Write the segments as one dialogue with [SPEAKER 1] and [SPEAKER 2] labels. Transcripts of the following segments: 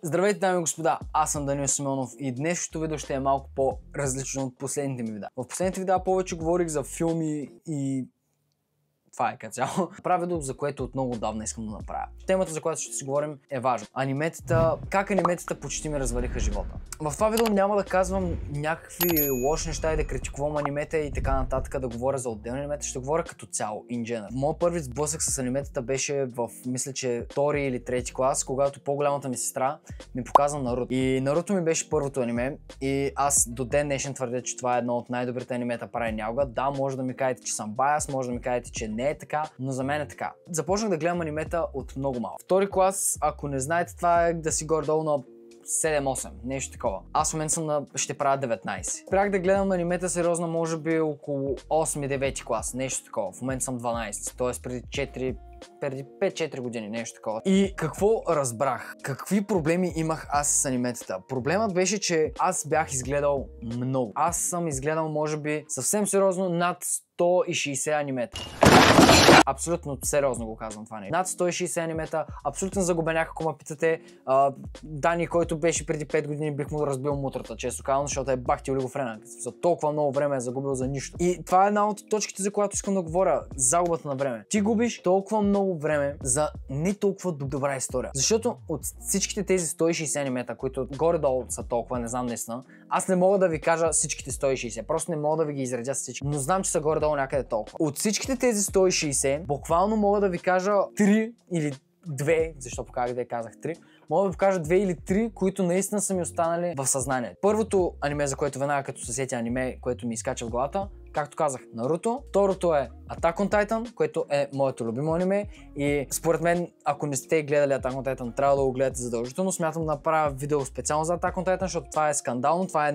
[SPEAKER 1] Здравейте, дами и господа, аз съм Даниил Симеонов и днешното видео ще е малко по-различно от последните ми видеа. В последните видеа повече говорих за филми и това е като цяло. Правя видео, за което от много отдавна искам да направя. Темата, за която ще си говорим, е важна. Аниметата, как аниметата почти ми развалиха живота. В това видео няма да казвам някакви лоши неща и да критикувам анимета и така нататък, да говоря за отделни анимета, ще говоря като цяло, in general. Моят първи сблъсък с аниметата беше в, мисля, че втори или трети клас, когато по-голямата ми сестра ми показа Наруто. И Наруто ми беше първото аниме и аз до ден днешен твърдя, че това е едно от най-добрите анимета прави някога. Да, може да ми кажете, че съм баяс, може да ми кажете, че не е така, но за мен е така. Започнах да гледам анимета от много малко. Втори клас, ако не знаете, това е да си горе-долу на 7-8, нещо такова. Аз в момента ще правя 19. Спрях да гледам анимета сериозно, може би около 8-9 клас, нещо такова. В момента съм 12, т.е. преди 5-4 години, нещо такова. И какво разбрах? Какви проблеми имах аз с аниметата? Проблемът беше, че аз бях изгледал много. Аз съм изгледал, може би, съвсем сериозно над 160 анимета. Абсолютно сериозно го казвам това. Над 160 анимета, абсолютно загубенях, ако ме питате. Дани, който беше преди 5 години, бих му разбил мутрата, често казвам, защото е бахти олигофрена. За толкова много време е загубил за нищо. И това е една от точките, за която искам да говоря. Загубата на време. Ти губиш толкова много време за не толкова добра история. Защото от всичките тези 160 анимета, които горе-долу са толкова, не знам наистина, аз не мога да ви кажа всичките 160. Просто не мога да ви ги изредя всички. Но знам, че са горе-долу някъде толкова. От всичките тези 160, буквално мога да ви кажа 3 или 2, защо показах да казах 3, мога да ви покажа 2 или 3, които наистина са ми останали в съзнанието. Първото аниме, за което веднага като се сетя аниме, което ми изкача в главата, както казах, Наруто. Второто е Attack on Titan, което е моето любимо аниме и според мен, ако не сте гледали Attack on Titan, трябва да го гледате задължително. Смятам да направя видео специално за Attack on Titan, защото това е скандално, това е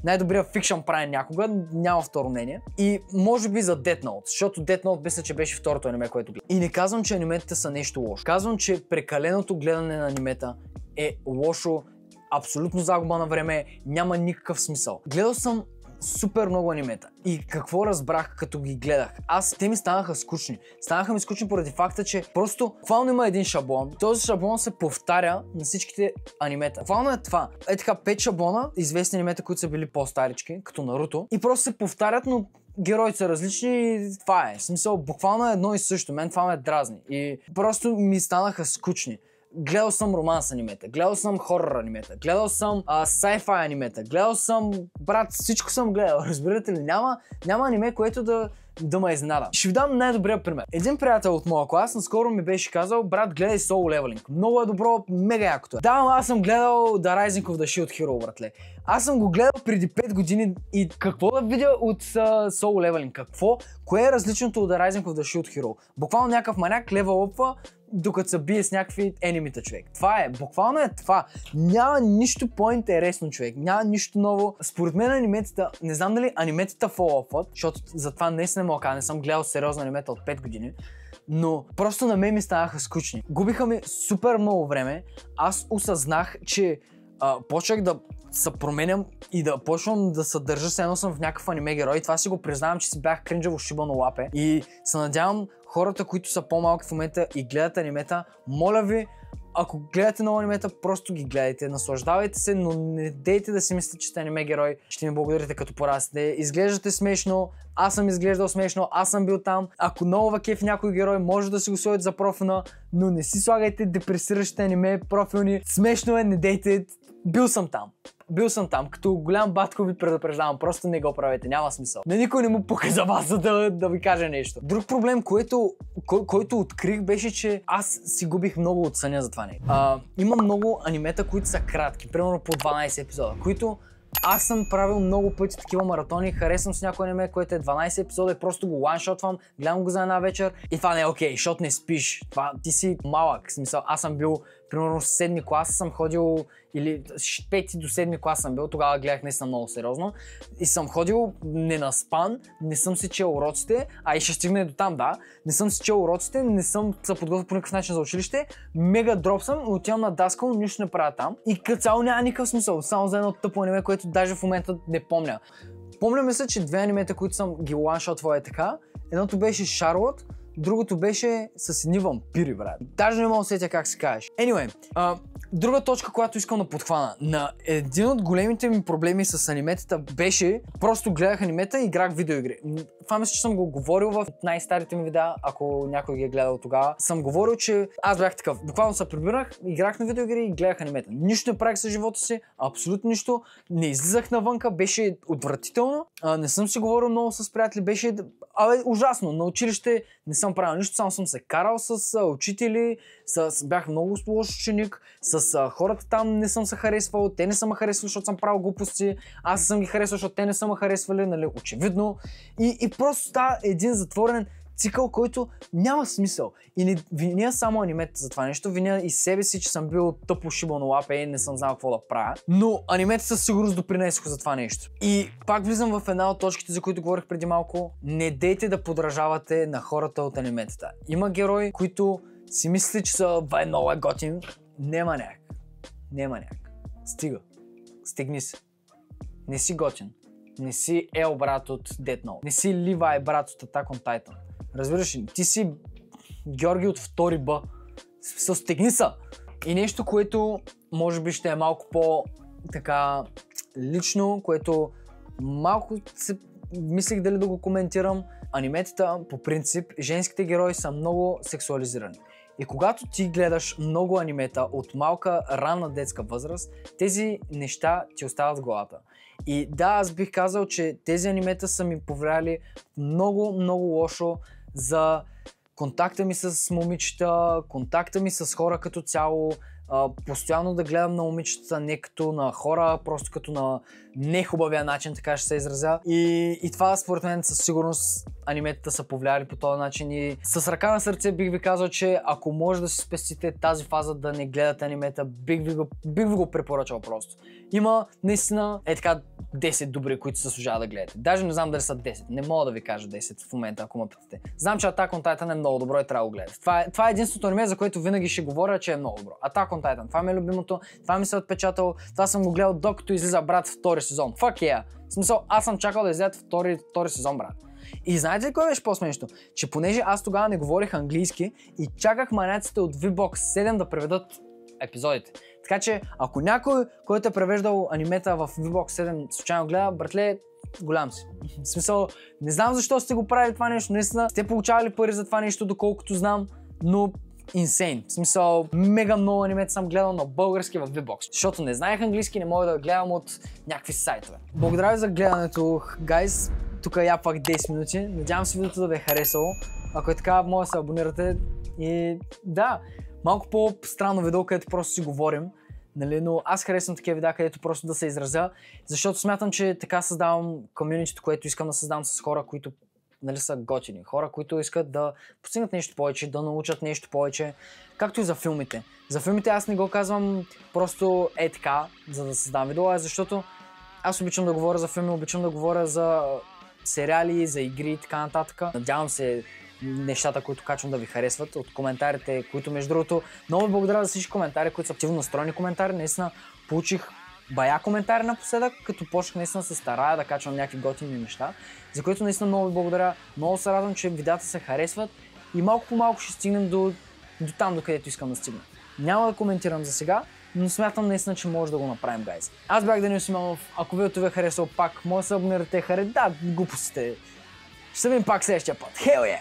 [SPEAKER 1] най-добрият фикшън правен някога, няма второ мнение. И може би за Death Note, защото Death Note мисля, че беше второто аниме, което гледам. И не казвам, че аниметата са нещо лошо. Казвам, че прекаленото гледане на анимета е лошо, абсолютно загуба на време, няма никакъв смисъл. Гледал съм супер много анимета. И какво разбрах като ги гледах? Те ми станаха скучни. Станаха ми скучни поради факта, че просто буквално има един шаблон. Този шаблон се повтаря на всичките анимета. Буквално е това. Е така 5 шаблона, известни анимета, които са били по-старички, като Наруто. И просто се повтарят, но героите са различни и това е. В смисъл, буквално е едно и също. Мен това ме дразни. И просто ми станаха скучни. Гледал съм романс анимета, гледал съм хорър анимета, гледал съм sci-fi анимета, гледал съм, брат, всичко съм гледал, разбирате ли? Няма аниме, което да ме изненада. Ще ви дам най-добрия пример. Един приятел от моя клас наскоро ми беше казал: брат, гледай Solo Leveling. Много е добро, мега якото е. Да, аз съм гледал The Rising of the Shield Hero, братле. Аз съм го гледал преди 5 години и какво да видя от Solo Leveling? Какво? Кое е различното от The Rising of the Shield Hero? Буквално някакъв маняк левелъпва, докато се бие с някакви енимита, човек. Това е, буквално е това. Няма нищо по-интересно, човек. Няма нищо ново. Според мен аниметата, не знам дали аниметата фоллъпват, защото за това днес не мога кажа, не съм гледал сериозна анимета от 5 години, но просто на мен ми станаха скучни. Губиха ми супер много време. Аз осъзнах, че почнах да се променям и да почвам да се държа с едно съм в някакъв аниме герой. И това си го признавам, че си бях кринджаво шибано лапе. И се надявам хората, които са по-малки в момента и гледат анимета, моля ви, ако гледате много анимета, просто ги гледайте, наслаждавайте се, но не дейте да си мислите, че сте аниме герой. Ще ми благодарите като порастете. Изглеждате смешно, аз съм изглеждал смешно, аз съм бил там. Ако много вакеф някой герой, може да си го сложите за профила, но не си слагайте депресиращите аниме профилни. Смешно е, не дейте. Бил съм там. Като голям батко ви предупреждавам, просто не го правете, няма смисъл. На никой не му пука за вас, за да ви кажа нещо. Друг проблем, който открих, беше, че аз си губих много от съня за това. Има много анимета, които са кратки, примерно по 12 епизода, които аз съм правил много пъти такива маратони, харесвам с някой аниме, което е 12 епизода и просто го ланшотвам, гледам го за една вечер и това не е окей, защото не спиш. Ти си малък, в смисъл, аз съм бил примерно в 7-ми клас съм ходил, или 5 до 7-ми клас съм бил, тогава гледах наистина много сериозно и съм ходил ненаспан, не съм си чел уроците, и ще стигна и до там, да, не съм си чел уроците, не съм се подготвил по никакъв начин за училище, мега дроп съм, отивам на даскал, нищо не правя там и като цяло няма никакъв смисъл, само за едно тъпо аниме, което даже в момента не помня. Помня мисля, че 2 анимета, които съм ги ланшотвал е така, едното беше Шарлот, другото беше с едни вампири, брат. Даже не мога да сетя как се кажеш. Anyway, Друга точка, която искам да подхвана. На един от големите ми проблеми с аниметата беше, просто гледах анимета и играх видеоигри. Това мисля, че съм го говорил в най-старите ми видеа, ако някой ги е гледал тогава. Съм говорил, че аз бях такъв. Буквално се прибирах, играх на видеоигри и гледах анимета. Нищо не правих с живота си, абсолютно нищо. Не излизах навънка, беше отвратително. Не съм си говорил много с приятели, беше ужасно. На училище не съм правил нищо, само съм се карал с учители, бях много лош ученик, с хората там не съм се харесвал, те не са ме харесвали, защото съм правил глупости, аз не съм ги харесвал, защото те не са ме харесвали, нали, очевидно. И просто става един затворен цикъл, който няма смисъл. И не виня само анимета за това нещо, виня и себе си, че съм бил тъпо шибано лапе и не съм знал какво да правя. Но анимета със сигурност допринесоха за това нещо. И пак влизам в една от точките, за които говорих преди малко. Не дейте да подражавате на хората от аниметата. Има герои, които си мислят, че са много готин. Нема някак. Стига. Стигни се. Не си готин. Не си Ел брат от Death Note. Не си Ливай брат от Attack on Titan. Разбираш ли? Ти си Георги от 2 Б. Стегни са! И нещо, което може би ще е малко по-така лично, което малко мислих дали да го коментирам. Аниметата, по принцип, женските герои са много сексуализирани. И когато ти гледаш много анимета от малка, ранна детска възраст, тези неща ти остават в главата. И да, аз бих казал, че тези анимета са ми повлияли много, много лошо за контакта ми с момичета, контакта ми с хора като цяло, постоянно да гледам на момичета не като на хора, просто като на нехубавия начин, така ще се изразя. И това според мен със сигурност аниметата са повлияли по този начин и с ръка на сърце бих ви казал, че ако може да си спестите тази фаза да не гледате анимета, бих ви го препоръчал просто. Има наистина така 10 добри, които се заслужава да гледате. Даже не знам дали са 10, не мога да ви кажа 10 в момента, ако ме питате. Знам, че Attack on Titan е много добро и трябва да го гледате. Това е единственото аниме, за което винаги ще говоря, че е много добро. Attack on Titan, това ми е любимото, това ми се е отпечатал, това съм го гледал докато излиза брат втори сезон. Fuck yeah! В смисъл, аз съм чакал да излязат втори сезон, брат. И знаете ли кое беше по-смешно? Че понеже аз тогава не говорих английски и чаках маняците от VBOX 7 да преведат епизодите. Така че, ако някой, който е превеждал анимета в VBOX 7 случайно гледа, братле, голям си. В смисъл, не знам защо сте го правили това нещо, наистина. Сте получавали пари за това нещо, доколкото знам, но insane. В смисъл, мега много анимета съм гледал на български в VBOX. Защото не знаех английски, не мога да гледам от някакви сайтове. Благодаря ви за гледането, гайс. Тук я пак 10 минути. Надявам се видеото да ви е харесало. Ако е така, може да се абонирате. И да, малко по-странно видео, където просто си говорим. Нали? Но аз харесвам такива видеа, където просто да се изразя. Защото смятам, че така създавам комюнитито, което искам да създавам с хора, които нали, са готини. Хора, които искат да постигнат нещо повече, да научат нещо повече. Както и за филмите. За филмите аз не го казвам просто така, за да създам видео, а защото аз обичам да говоря за филми, обичам да говоря за сериали, за игри и така нататък. Надявам се нещата, които качвам да ви харесват от коментарите, които между другото много благодаря за всички коментари, които са активно настроени коментари. Наистина получих бая коментари напоследък, като почнах наистина се старая да качвам някакви готини неща, за което наистина много ви благодаря. Много се радвам, че видеята се харесват и малко по малко ще стигнем до там, докъдето искам да стигна. Няма да коментирам за сега, но смятам наистина, че може да го направим, гайз. Аз бях Данил Симеонов. Ако видеото ви е харесало пак, може да се абонирате. Да, глупостите. Ще се видим пак следващия път. Hell yeah!